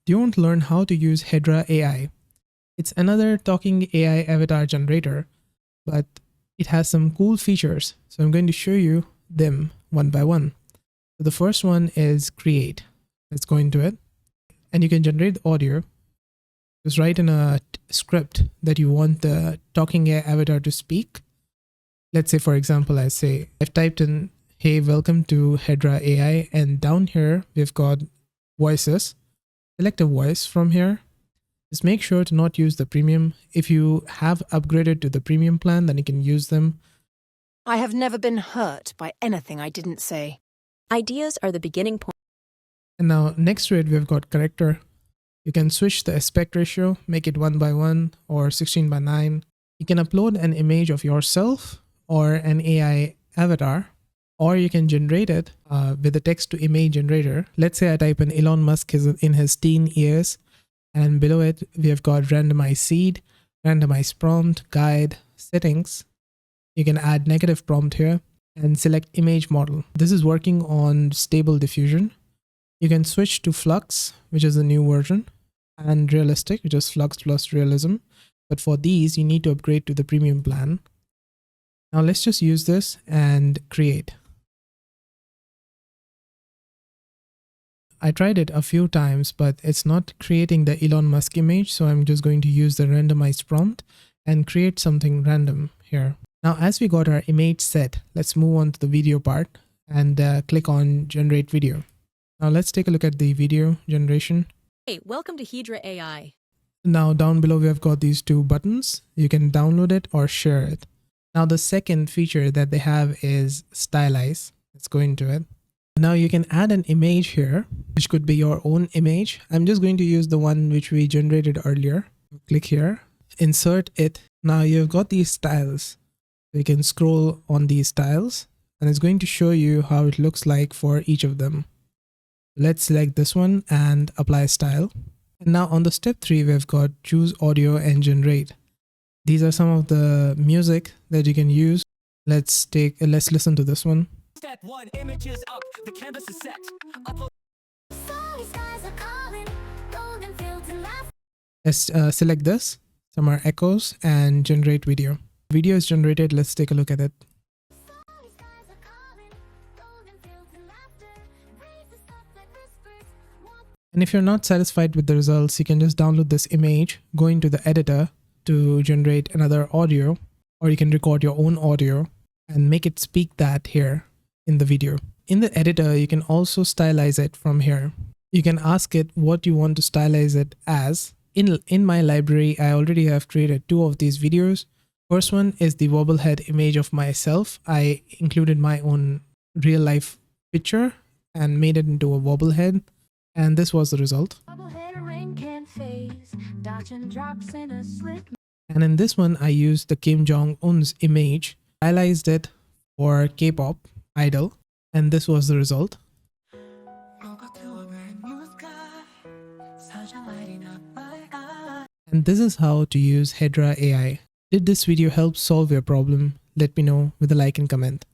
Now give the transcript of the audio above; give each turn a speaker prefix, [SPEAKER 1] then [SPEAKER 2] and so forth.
[SPEAKER 1] Do you want to learn how to use Hedra AI? It's another talking AI avatar generator, but it has some cool features. So I'm going to show you them one by one. So the first one is create. Let's go into it. And you can generate the audio. Just write in a script that you want the talking AI avatar to speak. Let's say, for example, I've typed in, hey, welcome to Hedra AI. And down here, we've got voices. Select a voice from here. Just make sure to not use the premium. If you have upgraded to the premium plan, then you can use them.
[SPEAKER 2] I have never been hurt by anything I didn't say.
[SPEAKER 3] Ideas are the beginning point.
[SPEAKER 1] And now next to it, we've got corrector. You can switch the aspect ratio, make it 1:1 or 16:9. You can upload an image of yourself or an AI avatar, or you can generate it with a text to image generator. Let's say I type in Elon Musk is in his teen years, and below it, we have got randomized seed, randomized prompt, guide, settings. You can add negative prompt here and select image model. This is working on stable diffusion. You can switch to Flux, which is the new version, and realistic, which is Flux plus realism. But for these, you need to upgrade to the premium plan. Now let's just use this and create. I tried it a few times, but it's not creating the Elon Musk image. So I'm just going to use the randomized prompt and create something random here. Now, as we got our image set, let's move on to the video part and click on generate video. Now let's take a look at the video generation.
[SPEAKER 3] Hey, welcome to Hedra AI.
[SPEAKER 1] Now down below, we have got these two buttons. You can download it or share it. Now the second feature that they have is stylize. Let's go into it. Now you can add an image here, which could be your own image. I'm just going to use the one which we generated earlier. Click here, insert it. Now you've got these styles. You can scroll on these styles and it's going to show you how it looks like for each of them. Let's select this one and apply style. And now on the step 3, we've got choose audio and generate. These are some of the music that you can use. Let's listen to this one.
[SPEAKER 4] Step 1, images up, the canvas is set. Upload.
[SPEAKER 1] Let's select this, some are echoes, and generate video. Video is generated. Let's take a look at it. And if you're not satisfied with the results, you can just download this image, go into the editor to generate another audio, or you can record your own audio and make it speak that here in the video. In the editor, you can also stylize it from here. You can ask it what you want to stylize it as. In my library, I already have created 2 of these videos. First one is the wobblehead image of myself. I included my own real life picture and made it into a wobblehead. And this was the result. And in this one, I used the Kim Jong-un's image, stylized it for K-pop idol, and this was the result. And this is how to use Hedra AI. Did this video help solve your problem? Let me know with a like and comment.